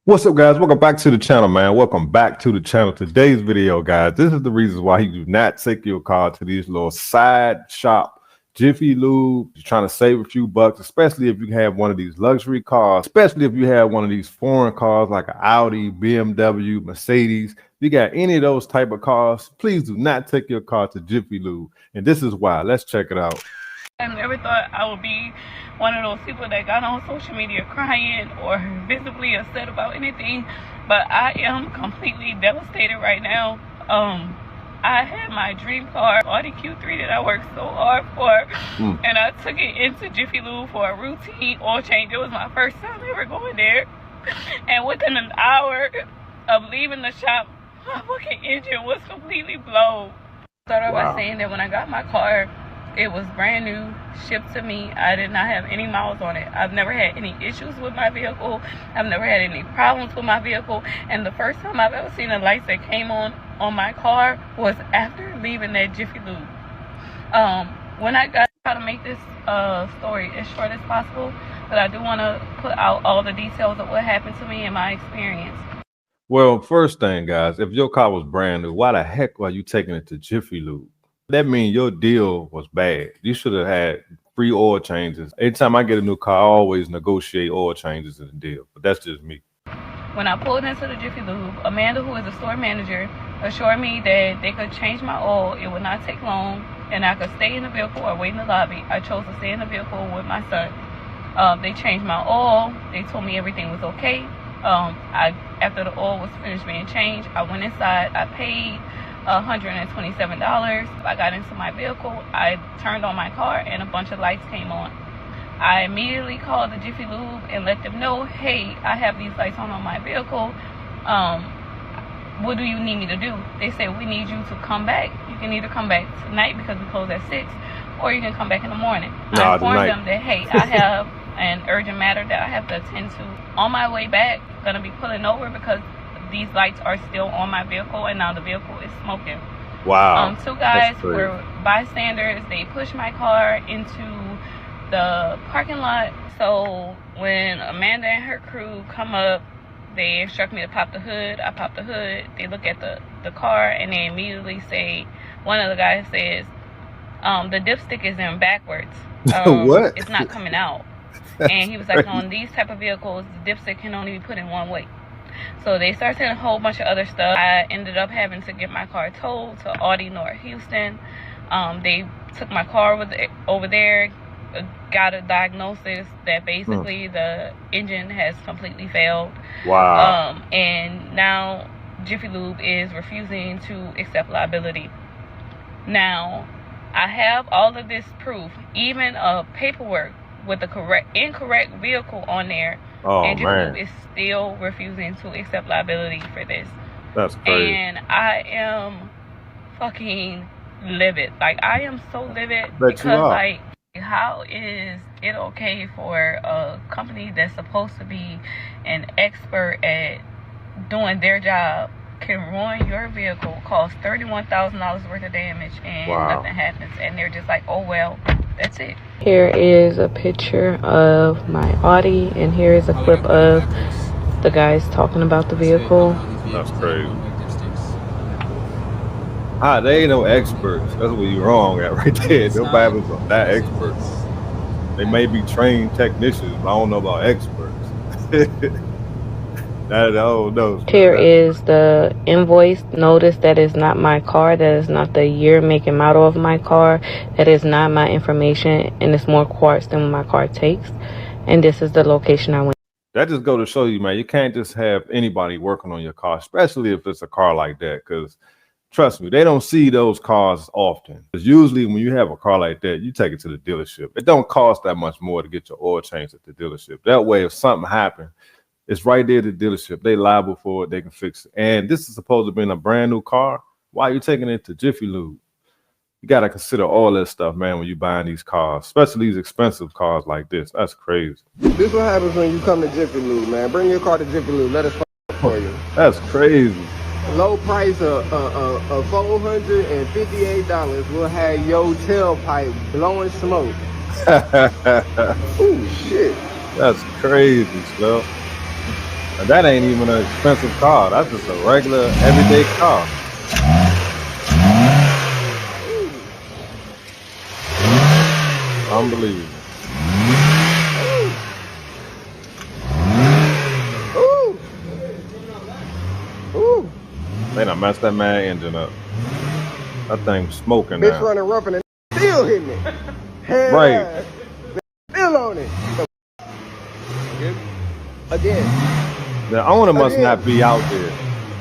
What's up, guys? Welcome back to the channel, man. Welcome back to the channel. Today's video, guys, this is the reasons why you do not take your car to these little side shop Jiffy Lube. You're trying to save a few bucks, especially if you have one of these luxury cars, especially if you have one of these foreign cars like an Audi, BMW, Mercedes. If you got any of those type of cars, please do not take your car to Jiffy Lube. And this is why. Let's check it out. I never thought I would be one of those people that got on social media crying or visibly upset about anything, but I am completely devastated right now. I had my dream car, Audi Q3, that I worked so hard for, and I took it into Jiffy Lube for a routine oil change. It was my first time ever going there, and within an hour of leaving the shop, my fucking engine was completely blown. Start off by saying that when I got my car, it was brand new, shipped to me. I did not have any miles on it. I've never had any issues with my vehicle. I've never had any problems with my vehicle. And the first time I've ever seen the lights that came on my car was after leaving that Jiffy Lube. When I got try to make this story as short as possible, but I do want to put out all the details of what happened to me and my experience. Well, first thing, guys, if your car was brand new, why the heck are you taking it to Jiffy Lube? That means your deal was bad. You should have had free oil changes. Anytime I get a new car, I always negotiate oil changes in the deal. But that's just me. When I pulled into the Jiffy Lube, Amanda, who is the store manager, assured me that they could change my oil. It would not take long, and I could stay in the vehicle or wait in the lobby. I chose to stay in the vehicle with my son. They changed my oil. They told me everything was okay. After the oil was finished being changed, I went inside. I paid $127. I got into my vehicle. I turned on my car and a bunch of lights came on. I immediately called the Jiffy Lube and let them know, hey, I have these lights on my vehicle. What do you need me to do? They said, we need you to come back. You can either come back tonight because we close at 6, or you can come back in the morning. I informed them that, hey, I have an urgent matter that I have to attend to. On my way back, gonna be pulling over because these lights are still on my vehicle, and now the vehicle is smoking. Wow. Two guys were bystanders. They pushed my car into the parking lot. So when Amanda and her crew come up, they instruct me to pop the hood. I pop the hood. They look at the car, and they immediately say, one of the guys says, the dipstick is in backwards. What? It's not coming out. And he was like, on these type of vehicles, the dipstick can only be put in one way. So they started saying a whole bunch of other stuff. I ended up having to get my car towed to Audi North Houston. They took my car over there, got a diagnosis that basically the engine has completely failed. Wow. And now Jiffy Lube is refusing to accept liability. Now, I have all of this proof, even paperwork with the incorrect vehicle on there. And Jiffy Lube is still refusing to accept liability for this. That's crazy. And I am fucking livid. Like, I am so livid because, like, how is it okay for a company that's supposed to be an expert at doing their job can ruin your vehicle, cause $31,000 worth of damage, and nothing happens, and they're just like, oh well, that's it. Here is a picture of my Audi, and here is a clip of the guys talking about the vehicle. That's crazy. They ain't no experts. That's what you're wrong at right there. Nobody was that experts. They may be trained technicians, but I don't know about experts. I don't know. Here is the invoice. Notice that is not my car. That is not the year, make, and model of my car. That is not my information, and it's more quartz than my car takes. And this is the location I went. That just go to show you, man, you can't just have anybody working on your car, especially if it's a car like that, because trust me, they don't see those cars often. Because usually when you have a car like that, you take it to the dealership. It don't cost that much more to get your oil changed at the dealership. That way, if something happens, it's right there at the dealership. They liable for it. They can fix it. And this is supposed to be in a brand new car. Why are you taking it to Jiffy Lube? You got to consider all that stuff, man, when you're buying these cars, especially these expensive cars like this. That's crazy. This is what happens when you come to Jiffy Lube, man. Bring your car to Jiffy Lube. Let us for you. That's crazy. Low price of $458 will have your tailpipe blowing smoke. Ooh, shit. That's crazy, Snow. And that ain't even an expensive car. That's just a regular, everyday car. Unbelievable. Ooh. Ooh. They done messed that man engine up. That thing's smoking Bitch now. running rough and still hitting it. Head Right. ass. Still on it. Again. The owner must Again. not be out there.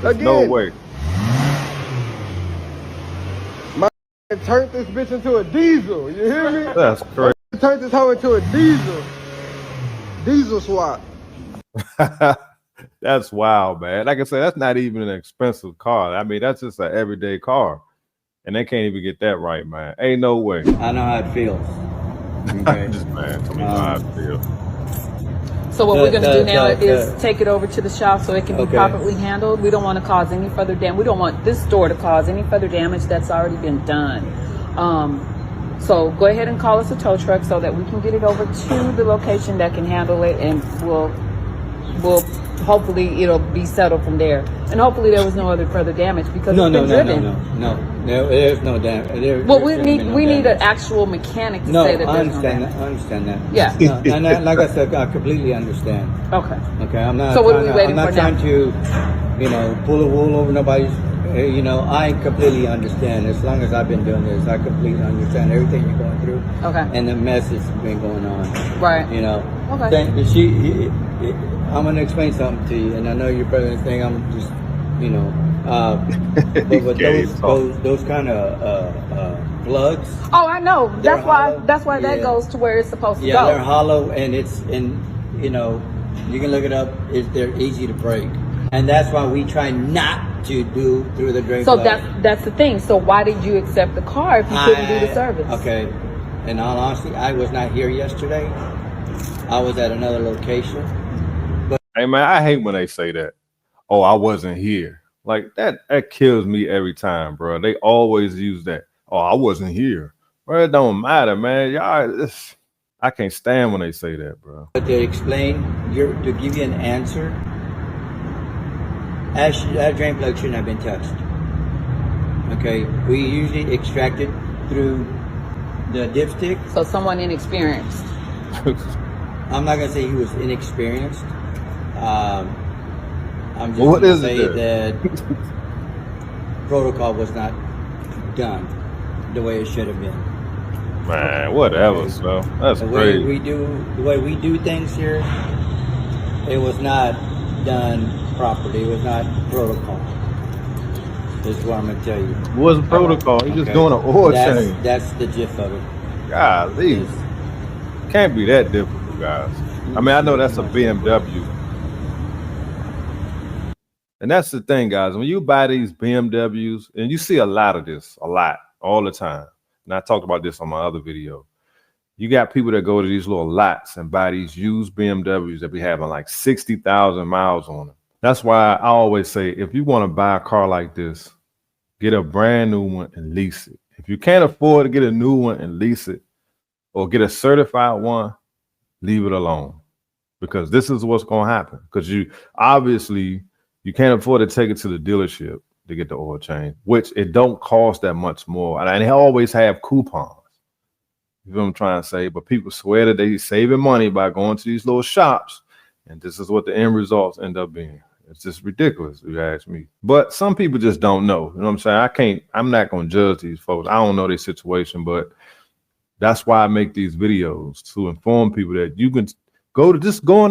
There's no Again. way. My turned this bitch into a diesel. You hear me? That's crazy. Turned this hoe into a diesel. Diesel swap. That's wild, man. Like I said, that's not even an expensive car. I mean, that's just an everyday car. And they can't even get that right, man. Ain't no way. I know how it feels. Okay. Just, man, tell me how I feel. So what we're going to do now is take it over to the shop so it can be properly handled. We don't want to cause any further damage. We don't want this store to cause any further damage that's already been done. So go ahead and call us a tow truck so that we can get it over to the location that can handle it, and we'll hopefully it'll be settled from there. And hopefully there was no other further damage because it's been driven. No, there's no damage. Well, we need an actual mechanic to say that there's no damage. I understand that. Yeah. And like I said, I completely understand. Okay. Okay, I'm not. So what are we waiting I'm for not now? trying to, pull a wool over nobody's. I completely understand. As long as I've been doing this, I completely understand everything you're going through. Okay. And the mess that's been going on. Right. Okay. I'm gonna explain something to you, and I know you're probably gonna think I'm just, but those kind of plugs. Oh, I know. That's why that Yeah. goes to where it's supposed to Yeah, go. they're hollow, and you can look it up. They're easy to break, and that's why we try not to do through the drain. So plug. that's the thing. So why did you accept the car if you couldn't do the service? Okay. In all honesty, I was not here yesterday. I was at another location. Hey, man, I hate when they say that. Oh, I wasn't here. Like, that kills me every time, bro. They always use that. Oh, I wasn't here. Bro, it don't matter, man. Y'all, I can't stand when they say that, bro. But to explain, to give you an answer, that drain plug shouldn't have been touched. Okay, we usually extract it through the dipstick. So someone inexperienced. I'm not gonna say he was inexperienced. I'm just What gonna is say it that protocol was not done the way it should have been. Man, whatever, so that's The crazy. way we do things here, it was not done properly. It was not protocol. This is what I'm gonna tell you. What's the protocol? You just doing an oil change. That's the gist of it. Golly. Can't be that difficult, guys. I mean, I know that's a BMW. And that's the thing, guys. When you buy these BMWs, and you see a lot of this, all the time. And I talked about this on my other video. You got people that go to these little lots and buy these used BMWs that be having like 60,000 miles on them. That's why I always say, if you want to buy a car like this, get a brand new one and lease it. If you can't afford to get a new one and lease it, or get a certified one, leave it alone. Because this is what's going to happen. Because you can't afford to take it to the dealership to get the oil change, which it don't cost that much more. And they always have coupons. You know what I'm trying to say? But people swear that they saving money by going to these little shops. And this is what the end results end up being. It's just ridiculous, if you ask me. But some people just don't know. You know what I'm saying? I'm not going to judge these folks. I don't know their situation, but that's why I make these videos, to inform people that you can go on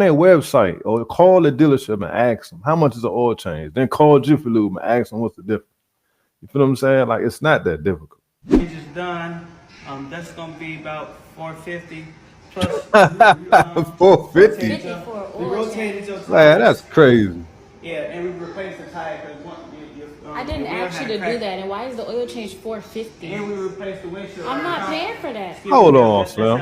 their website or call the dealership and ask them how much is the oil change. Then call Jiffy Lube and ask them what's the difference. You feel what I'm saying? Like, it's not that difficult. It's just done. That's gonna be about $450 plus. 450. We rotated your tire. Man, that's crazy. Yeah, and we replaced the tire because I didn't ask you to do that, and why is the oil change $450? And we replaced the windshield. I'm not paying for that. Hold on, Slim.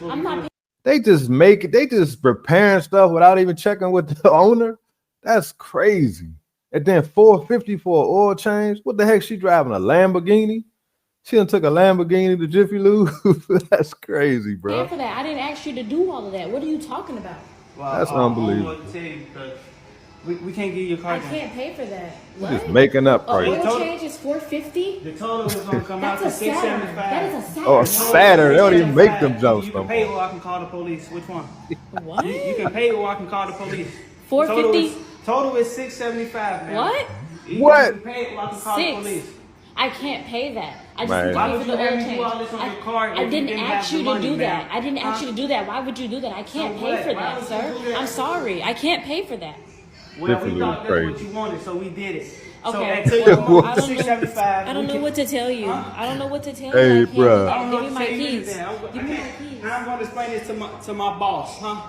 I'm not paying. They just preparing stuff without even checking with the owner. That's crazy. And then $450 for an oil change. What the heck? She driving a Lamborghini? She done took a Lamborghini to Jiffy Lube. That's crazy, bro. For that, I didn't ask you to do all of that. What are you talking about? Well, that's unbelievable. I'm gonna tell you because We can't give you a car. I can't pay for that. What? Just making up Oh, prices. oil change is $450. The total was gonna come out to That's a Saturn. $675. That is a Saturn. Oh, a Saturn. They don't even make them jokes You no can pay more. or I can call the police. Which one? What? You can pay or I can call the police. $450. Total is $675, man. What? You What? can pay or I can call the police. I can't pay that. I just Man. need to Why pay would for you the have oil me do change. all this on your car I if you didn't didn't ask have the you to money, do man? that. I didn't ask you to do that. Why would you do that? I can't So pay what? for Why that, would you sir. do that? I'm sorry. I can't pay for that. Well, Jiffy we Lube thought that's crazy. what you wanted, so we did it. So Okay. until Well, you come up I with don't know. $675, I don't know what to tell you. I don't know what to tell Hey, you. I can't do bruh. that. I don't Give know me what my to say keys. either. Give me my keys. I'm going to explain this to my boss, huh?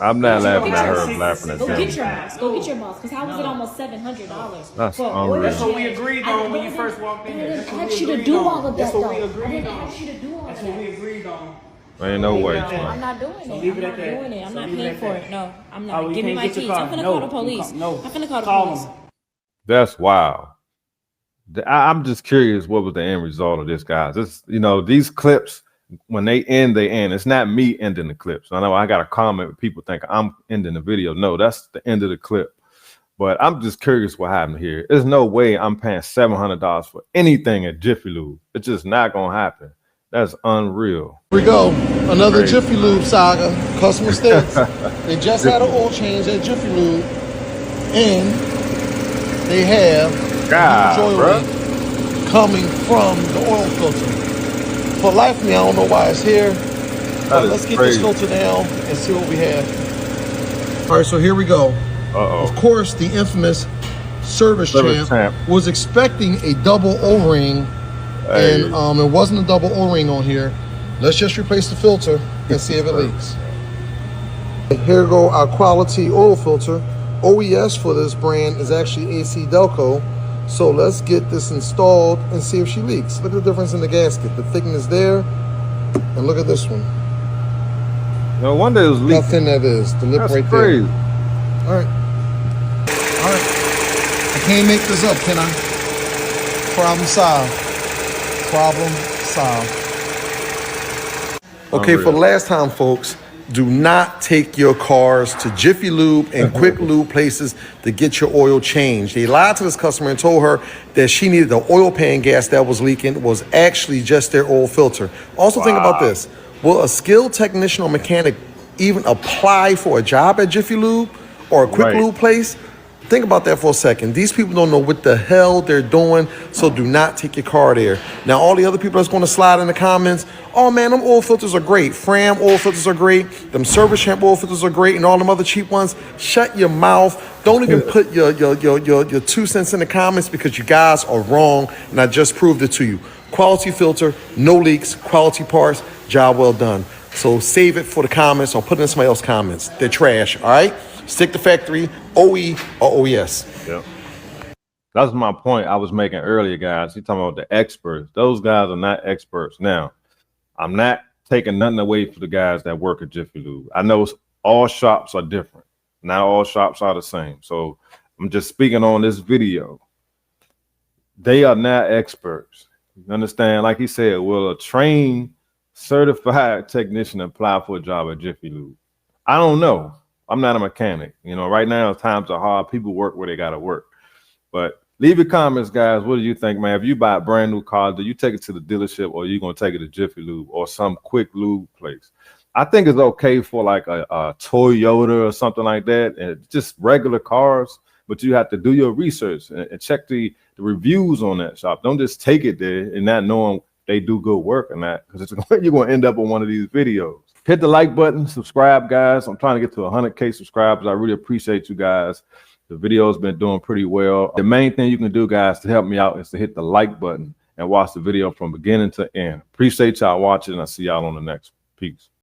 I'm not laughing at her. Go I'm laughing at Go get them. your boss. Go get your boss. Because how was it almost $700? That's for oil unreal. That's what we change? agreed I on when you didn't- first walked in I here. didn't That's what ask we you to agreed do on. all of that, That's what we though. I agreed didn't on. ask you to do all of That's what we that. agreed on. Ain't no way, I'm man. not doing it. leave it I'm at not that. doing it. I'm So not leave it paying at for that. it. No, I'm Oh, not. you Give me can't my get your keys. car. I'm gonna No, call the you police. can't. No. I'm gonna call the Call police. them. That's wild. I'm just curious what was the end result of this, guys. This, these clips, when they end, they end. It's not me ending the clips. I know I got a comment. People think I'm ending the video. No, that's the end of the clip. But I'm just curious what happened here. There's no way I'm paying $700 for anything at Jiffy Lube. It's just not gonna happen. That's unreal. Here we go. Another Crazy. Jiffy Lube saga. Customer states they just had an oil change at Jiffy Lube, and they have God, huge oil bruh. leak coming from the oil filter. For life of me, I don't know why it's here. But is let's get crazy. this filter down and see what we have. All right, so here we go. Of course, the infamous service champ was expecting a double O-ring, Hey. and it wasn't a double O-ring on here. Let's just replace the filter and see if it leaks. Here go our quality oil filter. OES for this brand is actually AC Delco. So let's get this installed and see if she leaks. Look at the difference in the gasket. The thickness there, and look at this one. No wonder it was How leaking. thin that is. The lip That's right crazy. there. All right. All right. I can't make this up, can I? Problem solved. Problem solved. Okay, for the last time, folks, do not take your cars to Jiffy Lube and Quick Lube places to get your oil changed. They lied to this customer and told her that she needed the oil pan gas that was leaking was actually just their oil filter. Also, think about this. Will a skilled technician or mechanic even apply for a job at Jiffy Lube or a Quick Lube place? Think about that for a second. These people don't know what the hell they're doing, so do not take your car there. Now, all the other people that's going to slide in the comments, oh man, them oil filters are great. Fram oil filters are great. Them Service Champ oil filters are great, and all them other cheap ones. Shut your mouth. Don't even put your 2 cents in the comments because you guys are wrong, and I just proved it to you. Quality filter, no leaks, quality parts, job well done. So save it for the comments or put it in somebody else's comments. They're trash, all right? Stick to factory, OE or OES. Yep. That's my point I was making earlier, guys. You're talking about the experts. Those guys are not experts. Now, I'm not taking nothing away from the guys that work at Jiffy Lube. I know all shops are different. Not all shops are the same. So I'm just speaking on this video. They are not experts. You understand? Like he said, will a trained, certified technician apply for a job at Jiffy Lube? I don't know. I'm not a mechanic. Right now times are hard. People work where they got to work. But leave your comments, guys. What do you think, man? If you buy a brand new car, do you take it to the dealership or are you going to take it to Jiffy Lube or some quick lube place? I think it's okay for like a Toyota or something like that, and just regular cars. But you have to do your research and check the reviews on that shop. Don't just take it there and not knowing they do good work or not, because you're going to end up on one of these videos. Hit the like button, subscribe, guys. I'm trying to get to 100K subscribers. I really appreciate you guys. The video's been doing pretty well. The main thing you can do, guys, to help me out is to hit the like button and watch the video from beginning to end. Appreciate y'all watching. I'll see y'all on the next piece.